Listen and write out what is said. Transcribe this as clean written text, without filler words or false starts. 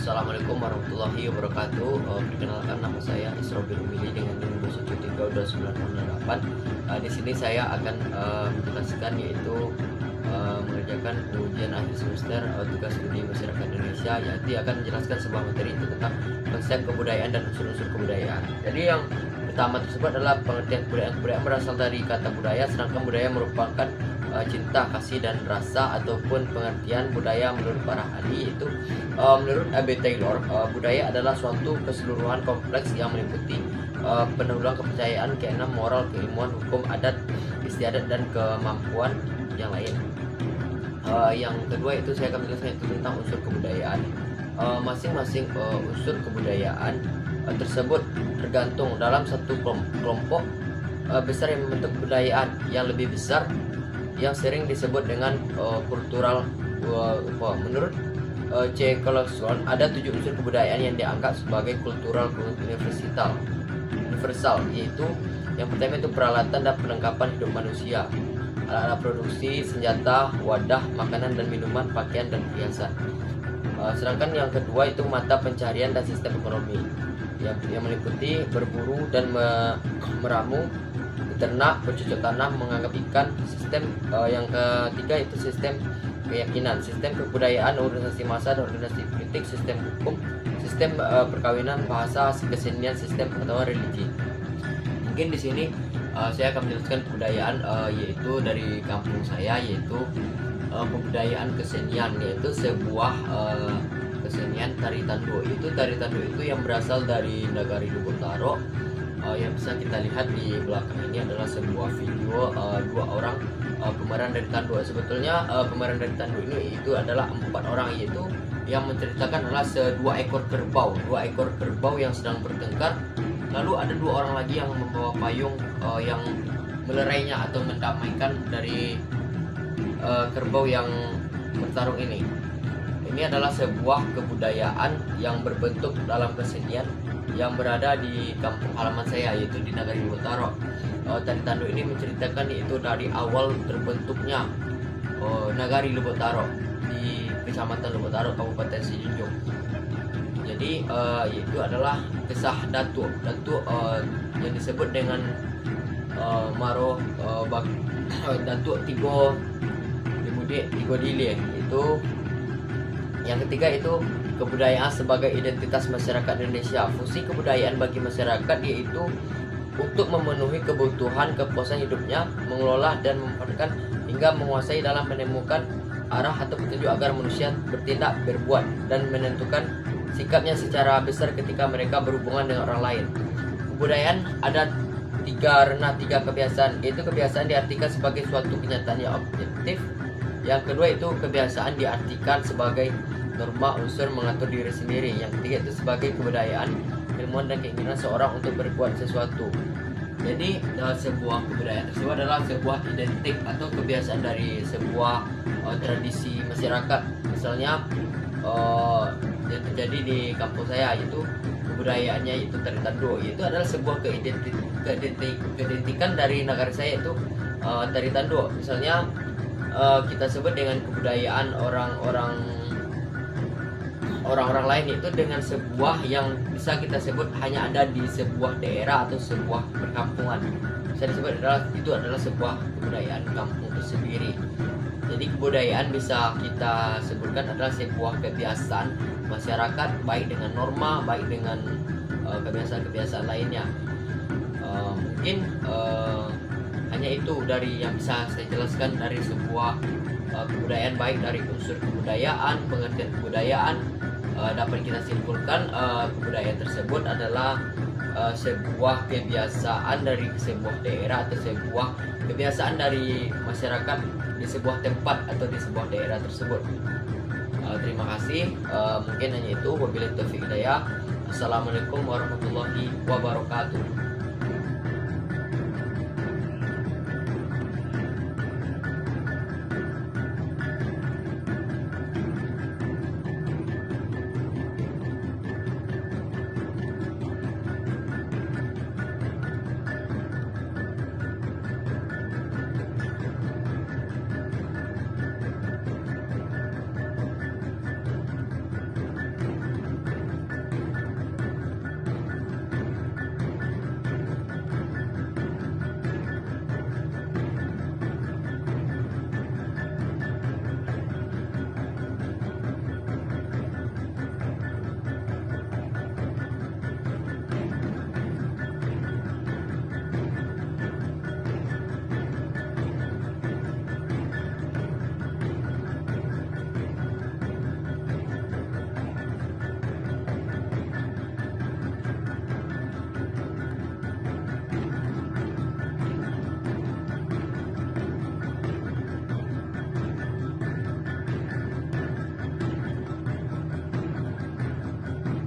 Assalamualaikum warahmatullahi wabarakatuh. Perkenalkan, nama saya Isrobil Umili dengan NIM 2132908. Di sini saya akan menjelaskan, yaitu mengerjakan ujian akhir semester tugas studi masyarakat Indonesia, yaitu akan menjelaskan sebuah materi tentang konsep kebudayaan dan unsur-unsur kebudayaan. Jadi yang pertama tersebut adalah pengertian kebudayaan. Kebudayaan berasal dari kata budaya, sedangkan budaya merupakan cinta, kasih, dan rasa ataupun pengertian budaya menurut para ahli, yaitu menurut A.B. Taylor, budaya adalah suatu keseluruhan kompleks yang meliputi pendahuluan kepercayaan, keenam, moral, keilmuan, hukum, adat, istiadat, dan kemampuan yang lain. Yang kedua itu saya akan menjelaskan itu tentang unsur kebudayaan. Masing-masing unsur kebudayaan tersebut tergantung dalam satu kelompok besar yang membentuk kebudayaan yang lebih besar, yang sering disebut dengan kultural. Menurut C. Colson, ada 7 unsur kebudayaan yang dianggap sebagai kultural universal, yaitu yang pertama itu peralatan dan perlengkapan hidup manusia, alat-alat produksi, senjata, wadah, makanan dan minuman, pakaian dan perhiasan. Sedangkan yang kedua itu mata pencarian dan sistem ekonomi, yang meliputi berburu dan meramu, beternak, bercocok tanam, menganggap ikan. Sistem yang ketiga itu sistem keyakinan, sistem kebudayaan, organisasi massa dan organisasi politik, sistem hukum, sistem perkawinan, bahasa, kesenian, sistem pengetahuan religi. Mungkin di sini saya akan menjelaskan kebudayaan, yaitu dari kampung saya, yaitu kebudayaan kesenian, yaitu sebuah kesenian tari tanduk. Itu tari tanduk itu yang berasal dari Nagari Lubotaro. Yang bisa kita lihat di belakang ini adalah sebuah video 2 orang pemeran dari tanduk. Sebetulnya pemeran dari tanduk ini itu adalah 4 orang, yaitu yang menceritakan adalah 2 ekor kerbau yang sedang bertengkar. Lalu ada 2 orang lagi yang membawa payung yang melerainya atau mendamaikan dari kerbau yang bertarung ini. Ini adalah sebuah kebudayaan yang berbentuk dalam kesenian yang berada di kampung halaman saya, yaitu di Nagari Lubotaro. Tari tanduk ini menceritakan yaitu dari awal terbentuknya Nagari Lubotaro di Kecamatan Lubotaro, Kabupaten Sijunjung. Jadi itu adalah kisah Datuk yang disebut dengan Datuk Tigo Dile. Itu yang ketiga itu kebudayaan sebagai identitas masyarakat Indonesia. Fungsi kebudayaan bagi masyarakat yaitu untuk memenuhi kebutuhan kepuasan hidupnya, mengelola dan memanfaatkan hingga menguasai dalam menemukan arah atau petunjuk agar manusia bertindak, berbuat, dan menentukan sikapnya secara besar ketika mereka berhubungan dengan orang lain. Kebudayaan ada 3 kebiasaan, yaitu kebiasaan diartikan sebagai suatu kenyataan yang objektif. Yang kedua itu kebiasaan diartikan sebagai norma unsur mengatur diri sendiri. Yang ketiga itu sebagai kebudayaan, ilmuwan dan keinginan seorang untuk berbuat sesuatu. Jadi sebuah kebudayaan tersebut adalah sebuah identik atau kebiasaan dari sebuah tradisi masyarakat. Misalnya yang terjadi di kampung saya, yaitu kebudayaannya itu tari tanduk, itu adalah sebuah keidentikan dari negara saya, itu tari tanduk. Misalnya kita sebut dengan kebudayaan orang-orang lain itu dengan sebuah yang bisa kita sebut hanya ada di sebuah daerah atau sebuah perkampungan. Bisa disebut itu adalah sebuah kebudayaan kampung itu sendiri. Jadi kebudayaan bisa kita sebutkan adalah sebuah kebiasaan masyarakat, baik dengan norma, baik dengan kebiasaan-kebiasaan lainnya. Mungkin hanya itu dari yang bisa saya jelaskan dari sebuah kebudayaan, baik dari unsur kebudayaan, pengertian kebudayaan. Dapat kita simpulkan kebudayaan tersebut adalah sebuah kebiasaan dari sebuah daerah atau sebuah kebiasaan dari masyarakat di sebuah tempat atau di sebuah daerah tersebut. Terima kasih. Mungkin hanya itu. Wabillahi taufiq hidayah. Assalamualaikum warahmatullahi wabarakatuh.